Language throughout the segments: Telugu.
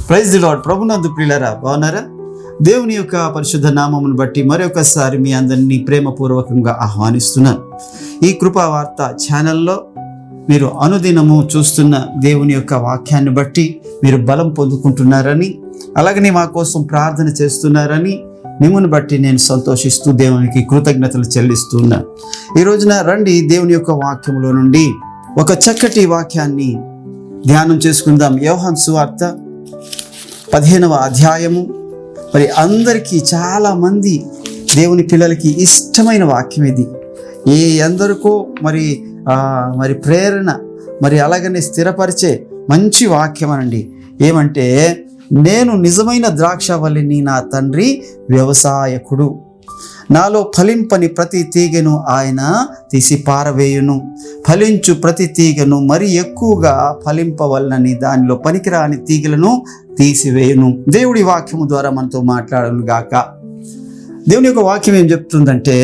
Praise the lord. ప్రభునందు ప్రియులారా, బాగున్నారా? దేవుని యొక్క పరిశుద్ధ నామమును బట్టి మరొకసారి మీ అందరినీ ప్రేమపూర్వకంగా ఆహ్వానిస్తున్నాను. ఈ కృపావార్త ఛానల్లో మీరు అనుదినము చూస్తున్న దేవుని యొక్క వాక్యాన్ని బట్టి మీరు బలం పొందుకుంటున్నారని, అలాగనే మా కోసం ప్రార్థన చేస్తున్నారని మిమ్మల్ని బట్టి నేను సంతోషిస్తూ దేవునికి కృతజ్ఞతలు చెల్లిస్తున్నాను. ఈ రోజున రండి దేవుని యొక్క వాక్యంలో నుండి ఒక చక్కటి వాక్యాన్ని ధ్యానం చేసుకుందాం. యోహాను సువార్త 15వ అధ్యాయము. మరి అందరికీ చాలామంది దేవుని పిల్లలకి ఇష్టమైన వాక్యం ఇది. ఎందరికో మరి ప్రేరణ, మరి అలాగనే స్థిరపరిచే మంచి వాక్యం అనండి. ఏమంటే, నేను నిజమైన ద్రాక్షవల్లిని, నా తండ్రి వ్యవసాయకుడు. నాలో ఫలింపని ప్రతి తీగను ఆయన తీసి పారవేయును. ఫలించు ప్రతి తీగను మరి ఎక్కువగా ఫలింపవలనని దానిలో పనికిరాని తీగలను తీసివేయును. దేవుడి వాక్యము ద్వారా మనతో మాట్లాడను గాక. దేవుని యొక్క వాక్యం ఏం చెప్తుందంటే,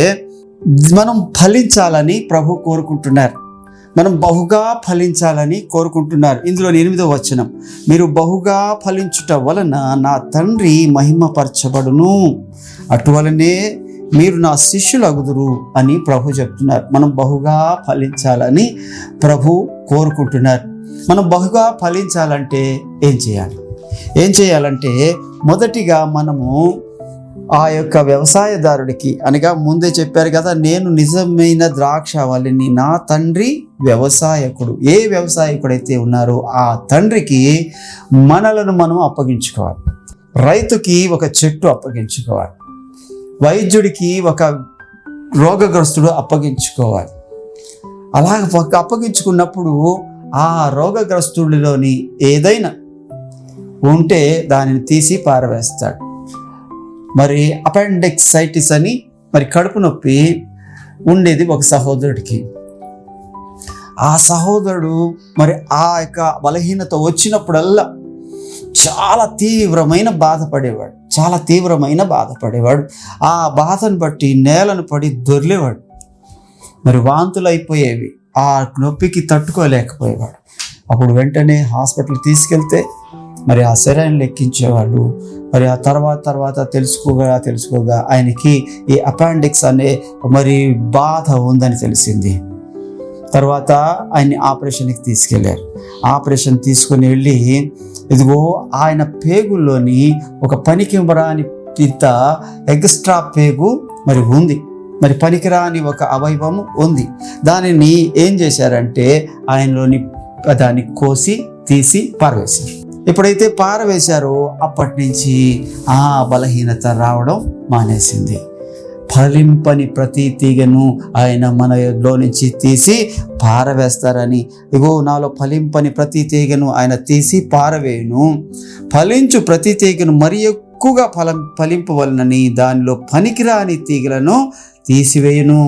మనం ఫలించాలని ప్రభు కోరుకుంటున్నారు. మనం బహుగా ఫలించాలని కోరుకుంటున్నారు. ఇందులో 8వ వచనం, మీరు బహుగా ఫలించుట వలన నా తండ్రి మహిమపరచబడును, అటువలనే మీరు నా శిష్యులగుదురు అని ప్రభు చెప్తున్నారు. మనం బహుగా ఫలించాలని ప్రభు కోరుకుంటున్నారు. మనం బహుగా ఫలించాలంటే ఏం చేయాలంటే మొదటిగా మనము ఆ యొక్క వ్యవసాయదారుడికి, అనగా ముందే చెప్పారు కదా, నేను నిజమైన ద్రాక్షవల్లిని, నా తండ్రి వ్యవసాయకుడు. ఏ వ్యవసాయకుడైతే ఉన్నారో ఆ తండ్రికి మనలను మనం అప్పగించుకోవాలి. రైతుకి ఒక చెట్టు అప్పగించుకోవాలి. వైద్యుడికి ఒక రోగగ్రస్తుడు అప్పగించుకోవాలి. అలాగ అప్పగించుకున్నప్పుడు ఆ రోగగ్రస్తుడిలోని ఏదైనా ఉంటే దానిని తీసి పారవేస్తాడు. మరి అపెండిక్సైటిస్ అని, మరి కడుపు నొప్పి ఉండేది ఒక సహోదరుడికి. ఆ సహోదరుడు మరి ఆ యొక్క బలహీనత వచ్చినప్పుడల్లా చాలా తీవ్రమైన బాధపడేవాడు. ఆ బాధను బట్టి నేలను పడి దొర్లేవాడు. మరి వాంతులు అయిపోయేవి. ఆ నొప్పికి తట్టుకోలేకపోయేవాడు. అప్పుడు వెంటనే హాస్పిటల్ తీసుకెళ్తే మరి ఆ సెరైన్లు ఎక్కించేవాళ్ళు. మరి ఆ తర్వాత తెలుసుకోగా ఆయనకి ఈ అపెండిక్స్ అనే మరి బాధ ఉందని తెలిసింది. తర్వాత ఆయన్ని ఆపరేషన్కి తీసుకెళ్ళారు. ఆపరేషన్ తీసుకుని వెళ్ళి, ఇదిగో ఆయన పేగుల్లోని ఒక పనికిరాని ఇంత ఎక్స్ట్రా పేగు మరి ఉంది, మరి పనికిరాని ఒక అవయవము ఉంది. దానిని ఏం చేశారంటే ఆయనలోని దాన్ని కోసి తీసి పారవేశారు. ఎప్పుడైతే పారవేశారో అప్పటి నుంచి ఆ బలహీనత రావడం మానేసింది. ఫలింపని ప్రతి తీగను ఆయన మనలో నుంచి తీసి పారవేస్తారని, ఇగో నాలో ఫలింపని ప్రతి తీగను ఆయన తీసి పారవేయును. ఫలించు ప్రతి తీగను మరి ఎక్కువగా ఫలింపవలనని దానిలో పనికిరాని తీగలను తీసివేయును.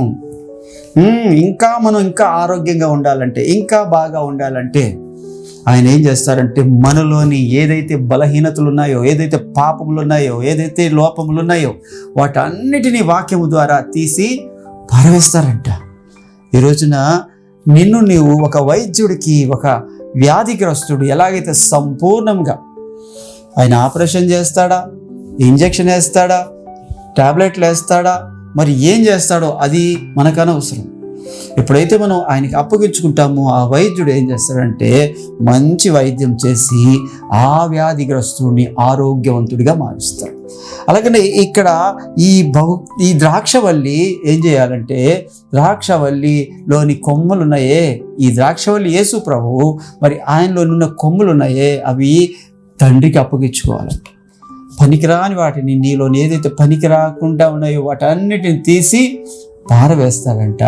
మనం ఇంకా ఆరోగ్యంగా ఉండాలంటే, ఇంకా బాగా ఉండాలంటే ఆయన ఏం చేస్తారంటే, మనలోని ఏదైతే బలహీనతలు ఉన్నాయో, ఏదైతే పాపములు ఉన్నాయో, ఏదైతే లోపములు ఉన్నాయో వాటన్నిటినీ వాక్యము ద్వారా తీసి పారవేస్తారంట. ఈ రోజున నీవు ఒక వైద్యుడికి, ఒక వ్యాధిగ్రస్తుడు ఎలాగైతే సంపూర్ణంగా ఆయన ఆపరేషన్ చేస్తాడా, ఇంజెక్షన్ వేస్తాడా, టాబ్లెట్లు వేస్తాడా, మరి ఏం చేస్తాడో అది మనకు అనవసరం. ఎప్పుడైతే మనం ఆయనకి అప్పగించుకుంటామో ఆ వైద్యుడు ఏం చేస్తాడంటే మంచి వైద్యం చేసి ఆ వ్యాధిగ్రస్తుడిని ఆరోగ్యవంతుడిగా మారుస్తాడు. అలాగనే ఇక్కడ ఈ ద్రాక్షవల్లి ఏం చేయాలంటే, ద్రాక్షవల్లిలోని కొమ్మలు ఉన్నాయే, ఈ ద్రాక్షవల్లి యేసు ప్రభువు, మరి ఆయనలోనున్న కొమ్ములు ఉన్నాయే అవి తండ్రికి అప్పగించుకోవాలంట. పనికిరాని వాటిని, నీలోని ఏదైతే పనికి రాకుండా ఉన్నాయో వాటన్నిటిని తీసి పారవేస్తాడంట.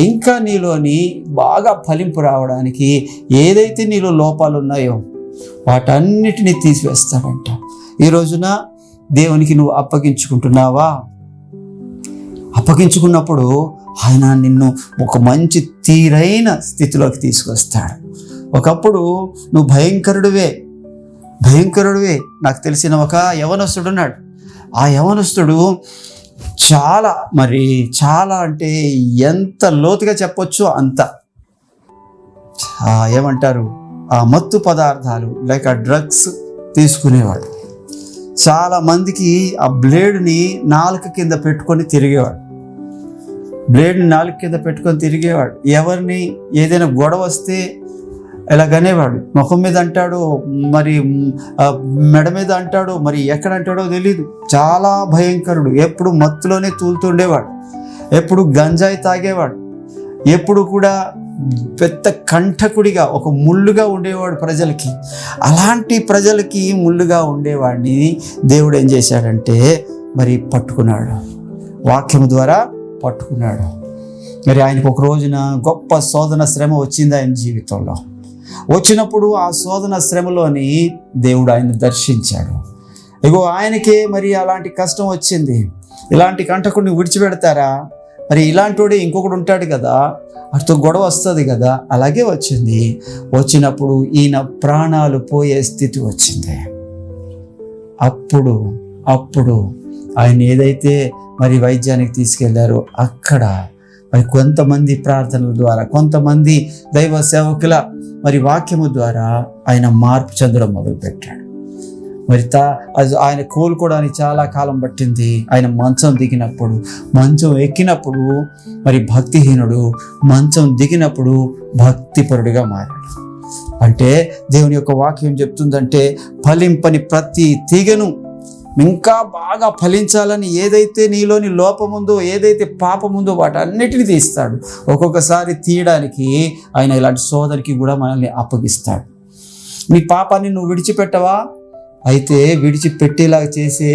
ఇంకా నీలోని బాగా ఫలింపు రావడానికి ఏదైతే నీలో లోపాలు ఉన్నాయో వాటన్నిటిని తీసివేస్తాడంట. ఈ రోజున దేవునికి నువ్వు అప్పగించుకుంటున్నావా? అప్పగించుకున్నప్పుడు ఆయన నిన్ను ఒక మంచి తీరైన స్థితిలోకి తీసుకొస్తాడు. ఒకప్పుడు నువ్వు భయంకరుడివే. నాకు తెలిసిన ఒక యవనస్తుడు ఉన్నాడు. ఆ యవనస్తుడు చాలా అంటే ఎంత లోతుగా చెప్పొచ్చు అంత ఏమంటారు, ఆ మత్తు పదార్థాలు లేక డ్రగ్స్ తీసుకునేవాడు. చాలామందికి ఆ బ్లేడ్ని నాలుక కింద పెట్టుకొని తిరిగేవాడు. ఎవరిని ఏదైనా గొడవ వస్తే ఇలాగనేవాడు. ముఖం మీద అంటాడు, మరి మెడ మీద అంటాడు, మరి ఎక్కడ అంటాడో తెలియదు. చాలా భయంకరుడు. ఎప్పుడు మత్తులోనే తూలుతుండేవాడు, ఎప్పుడు గంజాయి తాగేవాడు, ఎప్పుడు కూడా పెద్ద కంఠకుడిగా ఒక ముళ్ళుగా ఉండేవాడు ప్రజలకి. అలాంటి ప్రజలకి ముళ్ళుగా ఉండేవాడిని దేవుడు ఏం చేశాడంటే మరి పట్టుకున్నాడు, వాక్యము ద్వారా పట్టుకున్నాడు. మరి ఆయనకు ఒక రోజున గొప్ప శోధన శ్రమ వచ్చింది ఆయన జీవితంలో. వచ్చినప్పుడు ఆ శోధన శ్రమలోని దేవుడు ఆయన దర్శించాడు. ఇగో ఆయనకే మరి అలాంటి కష్టం వచ్చింది. ఇలాంటి కంటకుడిని విడిచిపెడతారా? మరి ఇలాంటి ఇంకొకడు ఉంటాడు కదా, అటు గొడవ వస్తుంది కదా. అలాగే వచ్చింది. వచ్చినప్పుడు ఈయన ప్రాణాలు పోయే స్థితి వచ్చింది. అప్పుడు ఆయన ఏదైతే మరి వైద్యానికి తీసుకెళ్లారో అక్కడ మరి కొంతమంది ప్రార్థనల ద్వారా, కొంతమంది దైవ సేవకుల మరి వాక్యము ద్వారా ఆయన మార్పు చెందడం మొదలుపెట్టాడు. మరి ఆయన కోలుకోవడానికి చాలా కాలం పట్టింది. ఆయన మంచం ఎక్కినప్పుడు మరి భక్తిహీనుడు, మంచం దిగినప్పుడు భక్తిపరుడిగా మారాడు. అంటే దేవుని యొక్క వాక్యం చెప్తుందంటే ఫలింపని ప్రతి తీగను ఇంకా బాగా ఫలించాలని ఏదైతే నీలోని లోపముందో, ఏదైతే పాపముందో వాటన్నిటిని తీస్తాడు. ఒక్కొక్కసారి తీయడానికి ఆయన ఇలాంటి సోదరికి కూడా మనల్ని అప్పగిస్తాడు. నీ పాపాన్ని నువ్వు విడిచిపెట్టవా? అయితే విడిచిపెట్టేలాగా చేసే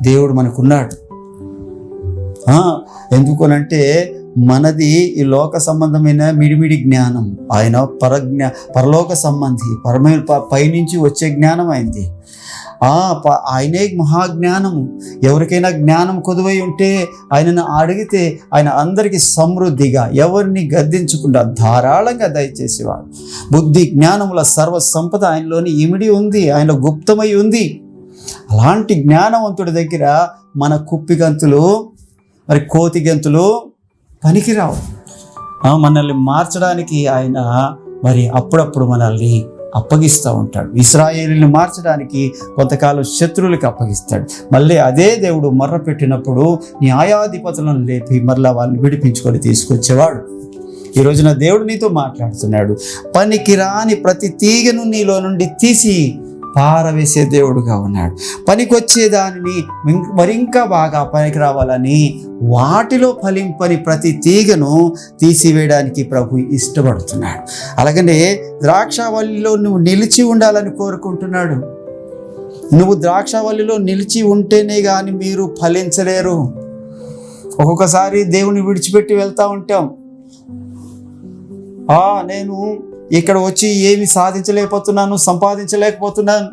దేవుడు మనకున్నాడు. ఎందుకనంటే మనది ఈ లోక సంబంధమైన మిడిమిడి జ్ఞానం, ఆయన పరలోక సంబంధి, పైనుంచి వచ్చే జ్ఞానం అయింది. ఆయనే మహాజ్ఞానము. ఎవరికైనా జ్ఞానం కొదువై ఉంటే ఆయనను అడిగితే ఆయన అందరికీ సమృద్ధిగా, ఎవరిని గద్దించకుండా ధారాళంగా దయచేసేవాడు. బుద్ధి జ్ఞానముల సర్వ సంపద ఆయనలోని ఇమిడి ఉంది, ఆయనలో గుప్తమై ఉంది. అలాంటి జ్ఞానవంతుడి దగ్గర మన కుప్పి గంతులు, మరి కోతి గంతులు పనికిరావు. మనల్ని మార్చడానికి ఆయన మరి అప్పుడప్పుడు మనల్ని అప్పగిస్తూ ఉంటాడు. ఇశ్రాయేలుని మార్చడానికి కొంతకాలం శత్రువులకి అప్పగిస్తాడు. మళ్ళీ అదే దేవుడు మర్ర పెట్టినప్పుడు న్యాయాధిపతులను లేపి మరలా వాళ్ళని విడిపించుకొని తీసుకొచ్చేవాడు. ఈ రోజున దేవుడు నీతో మాట్లాడుతున్నాడు. పనికిరాని ప్రతి తీగను నీలో నుండి తీసి పారవేసే దేవుడుగా ఉన్నాడు. పనికొచ్చే దానిని మరింకా బాగా పనికి రావాలని వాటిలో ఫలింపని ప్రతి తీగను తీసివేయడానికి ప్రభు ఇష్టపడుతున్నాడు. అలాగనే ద్రాక్షావల్లిలో నువ్వు నిలిచి ఉండాలని కోరుకుంటున్నాడు. నువ్వు ద్రాక్షావల్లిలో నిలిచి ఉంటేనే కానీ మీరు ఫలించలేరు. ఒక్కొక్కసారి దేవుని విడిచిపెట్టి వెళ్తూ ఉంటాం. నేను ఇక్కడ వచ్చి ఏమి సాధించలేకపోతున్నాను, సంపాదించలేకపోతున్నాను,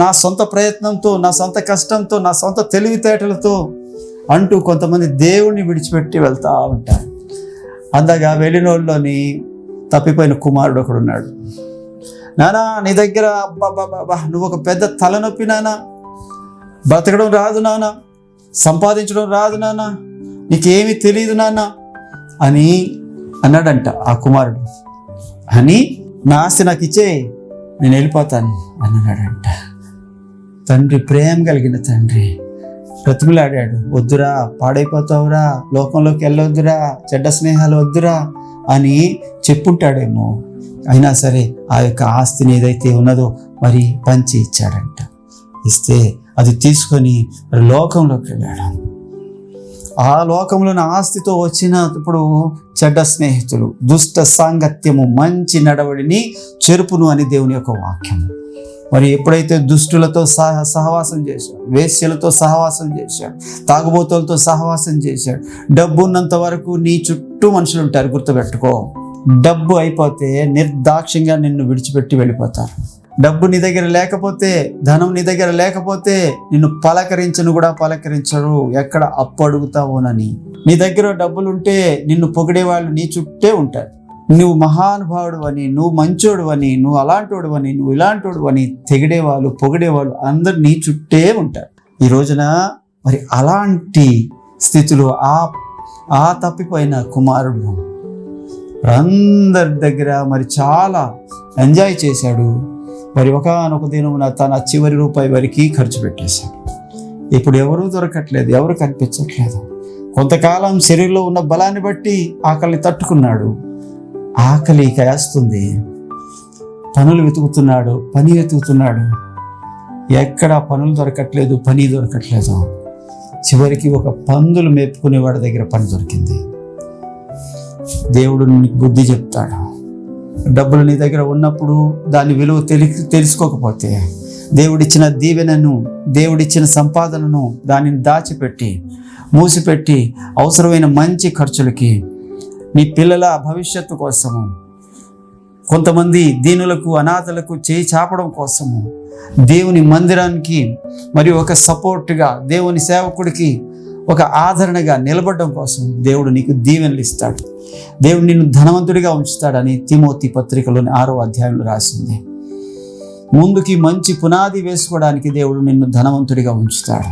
నా సొంత ప్రయత్నంతో, నా సొంత కష్టంతో, నా సొంత తెలివితేటలతో అంటూ కొంతమంది దేవుణ్ణి విడిచిపెట్టి వెళ్తూ ఉంటారు. అందగా వెళ్ళినోళ్ళలోని తప్పిపోయిన కుమారుడు ఒకడు ఉన్నాడు. నానా నీ దగ్గర నువ్వు ఒక పెద్ద తలనొప్పి నానా, బ్రతకడం రాదు నానా, సంపాదించడం రాదు నానా, నీకేమీ తెలియదు నానా అని అన్నాడంట ఆ కుమారుడు. అని నా ఆస్తి నాకు ఇచ్చే, నేను వెళ్ళిపోతాను అన్నాడంట. తండ్రి, ప్రేమ కలిగిన తండ్రి బ్రతుకులాడాడు. వద్దురా, పాడైపోతావురా, లోకంలోకి వెళ్ళొద్దురా, చెడ్డ స్నేహాలు వద్దురా అని చెప్పుంటాడేమో. అయినా సరే ఆ యొక్క ఆస్తిని ఏదైతే ఉన్నదో మరి పంచి ఇచ్చాడంట. ఇస్తే అది తీసుకొని లోకంలోకి వెళ్ళాడు. ఆ లోకంలోని ఆస్తితో వచ్చినప్పుడు చెడ్డ స్నేహితులు, దుష్ట సాంగత్యము మంచి నడవడిని చెరుపును అని దేవుని యొక్క వాక్యము. మరి ఎప్పుడైతే దుష్టులతో సహవాసం చేశాడు, వేశ్యలతో సహవాసం చేశాడు, తాగుబోతులతో సహవాసం చేశాడు, డబ్బు ఉన్నంత వరకు నీ చుట్టూ మనుషులు ఉంటారు. గుర్తుపెట్టుకో, డబ్బు అయిపోతే నిర్దాక్ష్యంగా నిన్ను విడిచిపెట్టి వెళ్ళిపోతారు. డబ్బు నీ దగ్గర లేకపోతే, ధనం నీ దగ్గర లేకపోతే నిన్ను పలకరించను కూడా పలకరించరు. ఎక్కడ అప్పు అడుగుతావోనని. నీ దగ్గర డబ్బులుంటే నిన్ను పొగిడేవాళ్ళు నీ చుట్టే ఉంటారు. నువ్వు మహానుభావుడు అని, నువ్వు మంచోడు అని, నువ్వు అలాంటోడు అని, నువ్వు ఇలాంటోడు అని తెగిడేవాళ్ళు, పొగిడేవాళ్ళు అందరు నీ చుట్టే ఉంటారు. ఈ రోజున మరి అలాంటి స్థితిలో ఆ తప్పిపోయిన కుమారుడు అందరి దగ్గర మరి చాలా ఎంజాయ్ చేశాడు. మరి ఒకానొక దినమున తన చివరి రూపాయి వరకు ఖర్చు పెట్టేశాడు. ఇప్పుడు ఎవరూ దొరకట్లేదు, ఎవరు కనిపించట్లేదు. కొంతకాలం శరీరంలో ఉన్న బలాన్ని బట్టి ఆకలిని తట్టుకున్నాడు. ఆకలి వేస్తుంది, పనులు వెతుకుతున్నాడు, పని వెతుకుతున్నాడు. ఎక్కడ పనులు దొరకట్లేదు, పని దొరకట్లేదు. చివరికి ఒక పందులు మేపుకునేవాడి దగ్గర పని దొరికింది. దేవుడు నీకు బుద్ధి చెప్తాడు. డబ్బులు నీ దగ్గర ఉన్నప్పుడు దాని విలువ తెలుసుకోకపోతే, దేవుడిచ్చిన దీవెనను, దేవుడిచ్చిన సంపాదనను దానిని దాచిపెట్టి మూసిపెట్టి అవసరమైన మంచి ఖర్చులకి, నీ పిల్లల భవిష్యత్తు కోసము, కొంతమంది దీనులకు అనాథలకు చేయి చాపడం కోసము, దేవుని మందిరానికి మరి ఒక సపోర్ట్గా, దేవుని సేవకుడికి ఒక ఆదరణగా నిలబడడం కోసం దేవుడు నీకు దీవెనలు ఇస్తాడు. దేవుడు నిన్ను ధనవంతుడిగా ఉంచుతాడని తిమోతి పత్రికలోని 6వ అధ్యాయంలో రాసింది. ముందుకి మంచి పునాది వేసుకోవడానికి దేవుడు నిన్ను ధనవంతుడిగా ఉంచుతాడు.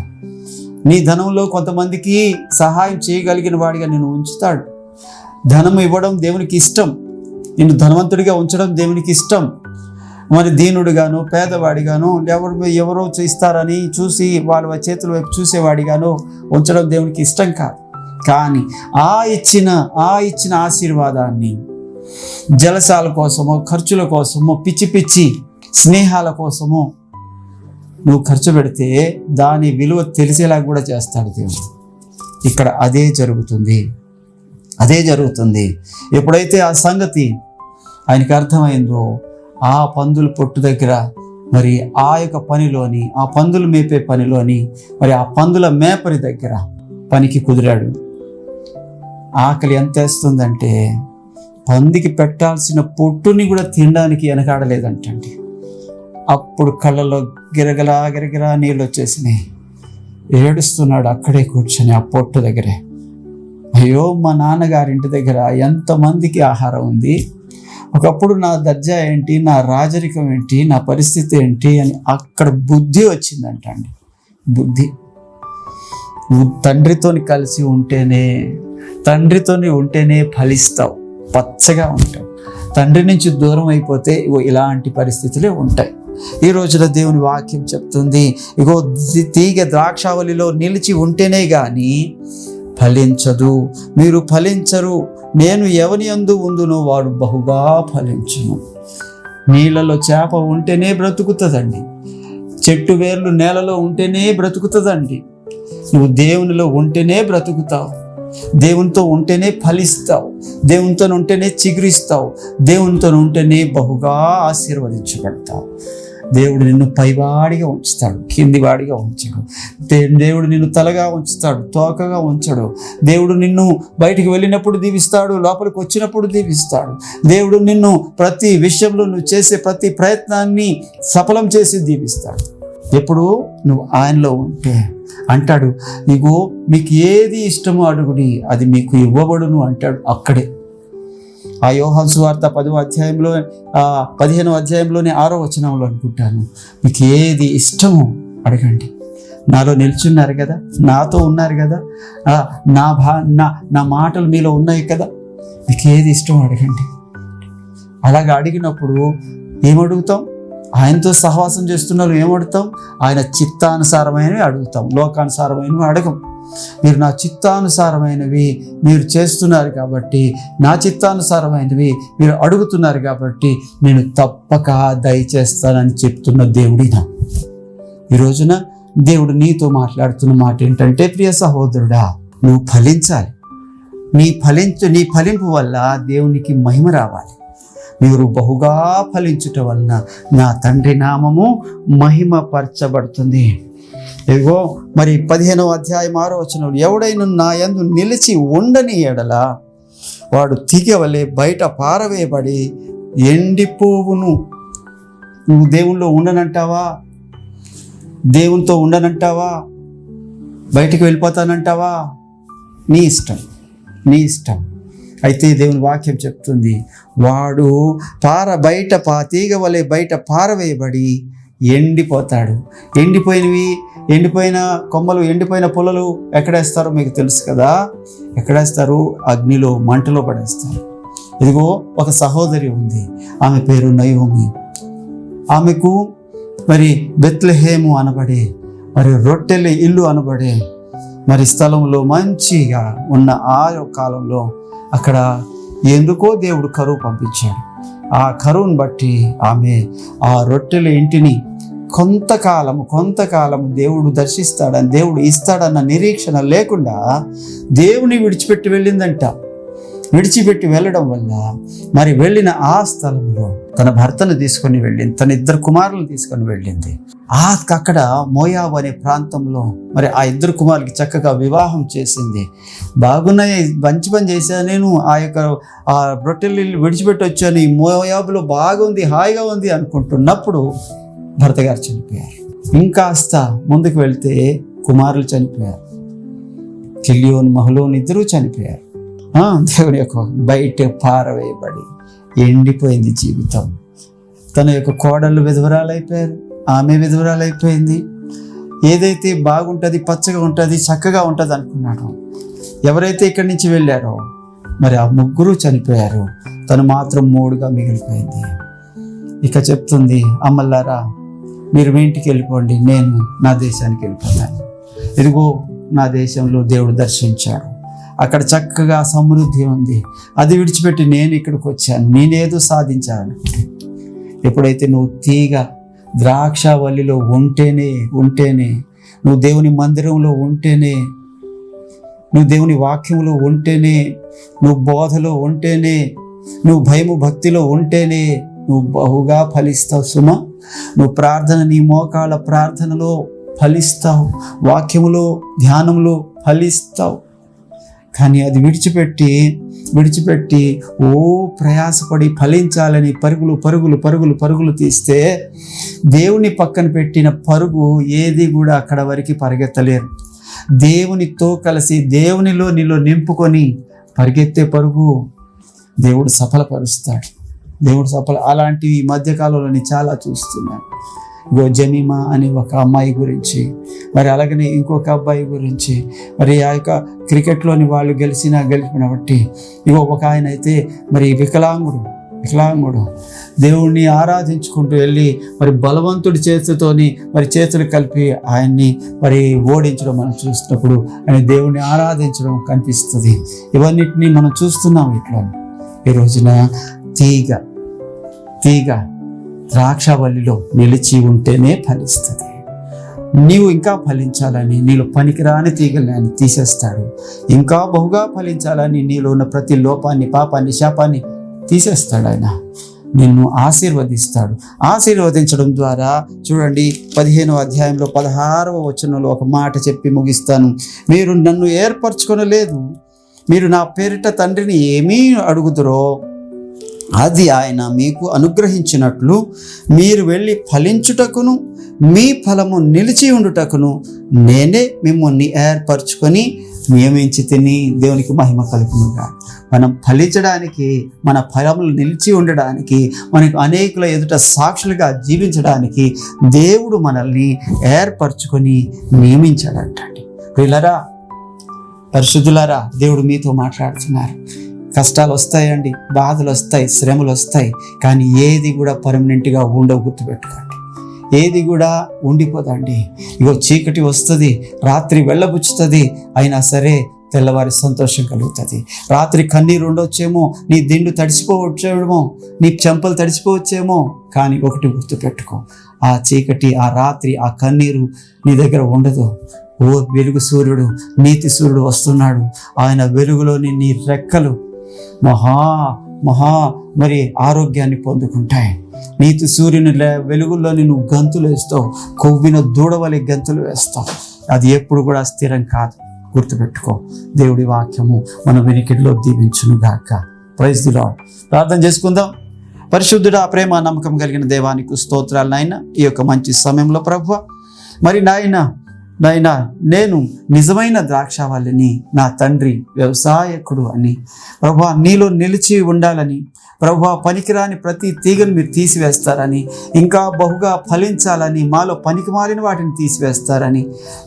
నీ ధనంలో కొంతమందికి సహాయం చేయగలిగిన వాడిగా నిన్ను ఉంచుతాడు. ధనం ఇవ్వడం దేవునికి ఇష్టం, నిన్ను ధనవంతుడిగా ఉంచడం దేవునికి ఇష్టం. మరి దీనుడిగాను, పేదవాడిగాను, ఎవరో ఇస్తారని చూసి వాళ్ళ చేతుల వైపు చూసేవాడిగాను ఉంచడం దేవునికి ఇష్టం కాదు. కానీ ఆ ఇచ్చిన ఆశీర్వాదాన్ని జలసాల కోసమో, ఖర్చుల కోసమో, పిచ్చి స్నేహాల కోసమో నువ్వు ఖర్చు పెడితే దాని విలువ తెలిసేలా కూడా చేస్తాడు దేవుడు. ఇక్కడ అదే జరుగుతుంది. ఎప్పుడైతే ఆ సంగతి ఆయనకి అర్థమైందో, ఆ పందుల పొట్టు దగ్గర మరి ఆ యొక్క పనిలోని, ఆ పందులు మేపే పనిలోని, మరి ఆ పందుల మేపరి దగ్గర పనికి కుదిరాడు. ఆకలి ఎంత వేస్తుందంటే పందికి పెట్టాల్సిన పొట్టుని కూడా తినడానికి వెనకాడలేదంటండి. అప్పుడు కళ్ళలో గిరగలా నీళ్ళు వచ్చేసినాయి. ఏడుస్తున్నాడు అక్కడే కూర్చొని ఆ పొట్టు దగ్గరే. అయ్యో, మా నాన్నగారింటి దగ్గర ఎంతమందికి ఆహారం ఉంది, ఒకప్పుడు నా దర్జా ఏంటి, నా రాజరికం ఏంటి, నా పరిస్థితి ఏంటి అని అక్కడ బుద్ధి వచ్చిందంటండి. బుద్ధి. నువ్వు తండ్రితోని కలిసి ఉంటేనే ఫలిస్తావు, పచ్చగా ఉంటావు. తండ్రి నుంచి దూరం అయిపోతే ఇలాంటి పరిస్థితులే ఉంటాయి. ఈ రోజున దేవుని వాక్యం చెప్తుంది, ఇగో తీగ ద్రాక్షావళిలో నిలిచి ఉంటేనే గాని ఫలించదు, మీరు ఫలించరు. నేను ఎవని యందు ఉందునో వాడు బహుగా ఫలించును. నీళ్ళలో చేప ఉంటేనే బ్రతుకుతుందండి. చెట్టు వేర్లు నేలలో ఉంటేనే బ్రతుకుతుందండి. నువ్వు దేవునిలో ఉంటేనే బ్రతుకుతావు, దేవునితో ఉంటేనే ఫలిస్తావు, దేవునితో ఉంటేనే చిగురిస్తావు, దేవునితో ఉంటేనే బహుగా ఆశీర్వదించబడతావు. దేవుడు నిన్ను పైవాడిగా ఉంచుతాడు, కిందివాడిగా ఉంచడు. దేవుడు నిన్ను తలగా ఉంచుతాడు, తోకగా ఉంచడు. దేవుడు నిన్ను బయటికి వెళ్ళినప్పుడు దీవిస్తాడు, లోపలికి వచ్చినప్పుడు దీవిస్తాడు. దేవుడు నిన్ను ప్రతి విషయంలో నువ్వు చేసే ప్రతి ప్రయత్నాన్ని సఫలం చేసి దీవిస్తాడు. ఎప్పుడు నువ్వు ఆయనలో ఉంటే. అంటాడు, నీకు మీకు ఏది ఇష్టమో అడుగుడి, అది మీకు ఇవ్వబడును అంటాడు. అక్కడే ఆ యోహాను సువార్త 10వ అధ్యాయంలో 15వ అధ్యాయంలోనే 6వ వచనంలో అనుకుంటాను, మీకు ఏది ఇష్టమో అడగండి. నాలో నిల్చున్నారు కదా, నాతో ఉన్నారు కదా, నా మాటలు మీలో ఉన్నాయి కదా, మీకు ఏది ఇష్టమో అడగండి. అలాగా అడిగినప్పుడు ఏమడుగుతాం? ఆయనతో సహవాసం చేస్తున్నారు, ఏమడుగుతాం? ఆయన చిత్తానుసారమైనవి అడుగుతాం, లోకానుసారమైనవి అడగం. మీరు నా చిత్తానుసారమైనవి మీరు చేస్తున్నారు కాబట్టి, నా చిత్తానుసారమైనవి మీరు అడుగుతున్నారు కాబట్టి నేను తప్పక దయచేస్తానని చెప్తున్న దేవుడినా. ఈ రోజున దేవుడు నీతో మాట్లాడుతున్న మాట ఏంటంటే, ప్రియ సహోదరుడా, నువ్వు ఫలించాలి. నీ ఫలింపు వల్ల దేవునికి మహిమ రావాలి. మీరు బహుగా ఫలించుట వలన నా తండ్రి నామము మహిమపరచబడుతుంది. ఇదిగో మరి 15వ అధ్యాయం 6వ వచనం, ఎవడైనా నా యందు నిలిచి ఉండని ఎడల వాడు తీగవలే బయట పారవేయబడి ఎండిపోవును. నువ్వు దేవునిలో ఉండనంటావా? దేవునితో ఉండనంటావా? బయటికి వెళ్ళిపోతానంటావా? నీ ఇష్టం. అయితే దేవుని వాక్యం చెప్తుంది, వాడు తీగ వలె బయట పారవేయబడి ఎండిపోతాడు. ఎండిపోయిన కొమ్మలు, ఎండిపోయిన పొలలు ఎక్కడేస్తారో మీకు తెలుసు కదా. ఎక్కడేస్తారు? అగ్నిలో, మంటలో పడేస్తారు. ఇదిగో ఒక సహోదరి ఉంది, ఆమె పేరు నయోమి. ఆమెకు మరి బెత్లెహేము అనబడే మరి రొట్టెల ఇల్లు అనబడే మరి స్థలంలో మంచిగా ఉన్న ఆ కాలంలో అక్కడ ఎందుకో దేవుడు కరువు పంపించాడు. ఆ కరువును బట్టి ఆమె ఆ రొట్టెల ఇంటిని కొంతకాలము దేవుడు దర్శిస్తాడని, దేవుడు ఇస్తాడన్న నిరీక్షణ లేకుండా దేవుని విడిచిపెట్టి వెళ్ళిందంట. విడిచిపెట్టి వెళ్ళడం వల్ల మరి వెళ్ళిన ఆ స్థలంలో తన భర్తను తీసుకొని వెళ్ళింది, తన 2 కుమారులను తీసుకొని వెళ్ళింది. అక్కడ మోయాబు అనే ప్రాంతంలో మరి ఆ 2 కుమారులకి చక్కగా వివాహం చేసింది. బాగున్నాయి, మంచి పని చేశాను నేను, ఆ రొట్టెలు విడిచిపెట్టి వచ్చాను, ఈ మోయాబులో బాగుంది, హాయిగా ఉంది అనుకుంటున్నప్పుడు భర్త గారు చనిపోయారు. ఇంకాస్త ముందుకు వెళ్తే కుమారులు చనిపోయారు. కిల్యోను మహలోను ఇద్దరూ చనిపోయారు. దేవుని యొక్క బయట పారవేయబడి ఎండిపోయింది జీవితం. తన యొక్క కోడళ్ళు విధవరాలైపోయారు, ఆమె విధవరాలైపోయింది. ఏదైతే బాగుంటుంది, పచ్చగా ఉంటుంది, చక్కగా ఉంటుంది అనుకున్నాడు, ఎవరైతే ఇక్కడి నుంచి వెళ్ళారో మరి ఆ 3 చనిపోయారు. తను మాత్రం 3గా మిగిలిపోయింది. ఇక చెప్తుంది, అమ్మల్లారా మీరు మీ ఇంటికి వెళ్ళిపోండి, నేను నా దేశానికి వెళ్ళిపోయాను. ఇదిగో నా దేశంలో దేవుడు దర్శించాడు, అక్కడ చక్కగా సమృద్ధి ఉంది, అది విడిచిపెట్టి నేను ఇక్కడికి వచ్చాను, నేనేదో సాధించాను. ఎప్పుడైతే నువ్వు తీగ ద్రాక్షవల్లిలో ఉంటేనే, నువ్వు దేవుని మందిరంలో ఉంటేనే, నువ్వు దేవుని వాక్యంలో ఉంటేనే, నువ్వు బోధలో ఉంటేనే, నువ్వు భయము భక్తిలో ఉంటేనే నువ్వు బహుగా ఫలిస్తావు సుమా. నువ్వు ప్రార్థన, నీ మోకాళ్ళ ప్రార్థనలో ఫలిస్తావు, వాక్యములో ధ్యానంలో ఫలిస్తావు. కానీ అది విడిచిపెట్టి ప్రయాసపడి ఫలించాలని పరుగులు తీస్తే దేవుని పక్కన పెట్టిన పరుగు ఏది కూడా అక్కడ వరకు పరిగెత్తలేరు. దేవునితో కలిసి దేవునిలో నీలో నింపుకొని పరిగెత్తే పరుగు దేవుడు సఫలపరుస్తాడు. అలాంటివి ఈ మధ్యకాలంలో నేను చాలా చూస్తున్నాను. ఇగో జమీమా అనే ఒక అమ్మాయి గురించి, మరి అలాగనే ఇంకొక అబ్బాయి గురించి, మరి ఆ యొక్క క్రికెట్లోని వాళ్ళు గెలిచిన బట్టి ఇగో ఒక ఆయన అయితే మరి వికలాంగుడు దేవుణ్ణి ఆరాధించుకుంటూ వెళ్ళి మరి బలవంతుడి చేతితోని మరి చేతులు కలిపి ఆయన్ని మరి ఓడించడం మనం చూసినప్పుడు ఆయన దేవుణ్ణి ఆరాధించడం కనిపిస్తుంది. ఇవన్నిటినీ మనం చూస్తున్నాం. ఇట్లా ఈ రోజున తీగ ద్రాక్షవల్లిలో నిలిచి ఉంటేనే ఫలిస్తుంది. నీవు ఇంకా ఫలించాలని నీలో పనికిరాని తీగలని తీసేస్తాడు. ఇంకా బహుగా ఫలించాలని నీలో ఉన్న ప్రతి లోపాన్ని, పాపాన్ని, శాపాన్ని తీసేస్తాడు. ఆయన నిన్ను ఆశీర్వదిస్తాడు. ఆశీర్వదించడం ద్వారా చూడండి 15వ అధ్యాయంలో 16వ వచనంలో ఒక మాట చెప్పి ముగిస్తాను. మీరు నన్ను ఏర్పరచుకొనలేదు, మీరు నా పేరిట తండ్రిని ఏమీ అడుగుదురో అది ఆయన మీకు అనుగ్రహించినట్లు మీరు వెళ్ళి ఫలించుటకును మీ ఫలము నిలిచి ఉండుటకును నేనే మిమ్మల్ని ఏర్పరచుకొని నియమించి తిని. దేవునికి మహిమ కలుగునుగా. మనం ఫలించడానికి, మన ఫలములు నిలిచి ఉండడానికి, మనకు అనేకుల ఎదుట సాక్షులుగా జీవించడానికి దేవుడు మనల్ని ఏర్పరచుకొని నియమించాడంటండి. ప్రియులారా, పరిశుద్ధులారా, దేవుడు మీతో మాట్లాడుతున్నారు. కష్టాలు వస్తాయండి, బాధలు వస్తాయి, శ్రమలు వస్తాయి, కానీ ఏది కూడా పర్మనెంట్గా ఉండవు. గుర్తుపెట్టుకోండి, ఏది కూడా ఉండిపోదండి. ఇగో చీకటి వస్తుంది, రాత్రి వెళ్ళబుచ్చుతుంది, అయినా సరే తెల్లవారి సంతోషం కలుగుతుంది. రాత్రి కన్నీరు ఉండొచ్చేమో, నీ దిండు తడిసిపోవచ్చేమో, నీ చెంపలు తడిసిపోవచ్చేమో, కానీ ఒకటి గుర్తుపెట్టుకో, ఆ చీకటి, ఆ రాత్రి, ఆ కన్నీరు నీ దగ్గర ఉండదు. వెలుగు సూర్యుడు, నీతి సూర్యుడు వస్తున్నాడు. ఆయన వెలుగులోని నీ రెక్కలు మహా మరి ఆరోగ్యాన్ని పొందుకుంటాయి. నీతి సూర్యుని వెలుగుల్లోని నువ్వు గంతులు వేస్తావు, కొవ్విన దూడవలి గంతులు వేస్తావు. అది ఎప్పుడు కూడా స్థిరం కాదు. గుర్తుపెట్టుకో. దేవుడి వాక్యము మన వెనుకడిలో దీవించును గాక. Praise the lord. ప్రార్థన చేసుకుందాం. పరిశుద్ధుడా, ప్రేమ నమ్మకం కలిగిన దేవానికి స్తోత్రాలు నాయన. ఈ యొక్క మంచి సమయంలో ప్రభువా, మరి నాయన నాయనా నేను నిజమైన ద్రాక్షావల్లిని, నా తండ్రి వ్యవసాయకుడు అని ప్రభువా నీలో నిలిచి ఉండాలని, ప్రభువా పనికిరాని ప్రతి తీగను మీరు తీసివేస్తారని, ఇంకా బహుగా ఫలించాలని, మాలో పనికి మాలిన వాటిని తీసివేస్తారని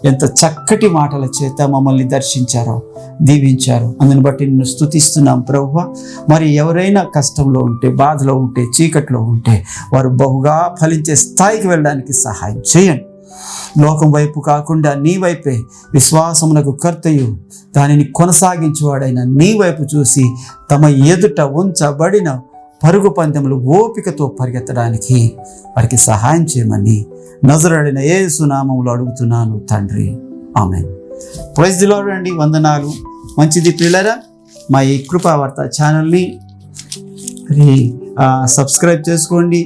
ఎంత చక్కటి మాటల చేత మమ్మల్ని దర్శించారో, దీవించారు. అందుని బట్టి నిన్ను స్తుతిస్తున్నాం ప్రభువా. మరి ఎవరైనా కష్టంలో ఉంటే, బాధలో ఉంటే, చీకట్లో ఉంటే వారు బహుగా ఫలించే స్థాయికి వెళ్ళడానికి సహాయం చేయండి. లోకం వైపు కాకుండా నీ వైపే, విశ్వాసమునకు కర్తయు దానిని కొనసాగించేవాడైన నీ వైపు చూసి తమ ఎదుట ఉంచబడిన పరుగు పందెములు ఓపికతో పరిగెత్తడానికి వారికి సహాయం చేయమని నజరేయుడైన యేసు నామములో అడుగుతున్నాను తండ్రి, ఆమేన్. ప్రైజ్ ది లార్డ్ అండి. వందనాలు. మంచిది ప్రియులారా, మా ఈ కృపావార్త ఛానల్ని సబ్స్క్రైబ్ చేసుకోండి.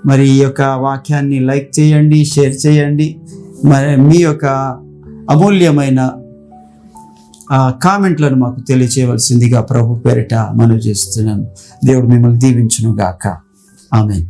మరి ఈ యొక్క వాక్యాన్ని లైక్ చేయండి, షేర్ చేయండి. మరి మీ యొక్క అమూల్యమైన కామెంట్లను మాకు తెలియచేయవలసిందిగా ప్రభు పేరిట మనవి చేస్తున్నాను. దేవుడు మిమ్మల్ని దీవించును గాక. ఆమేన్.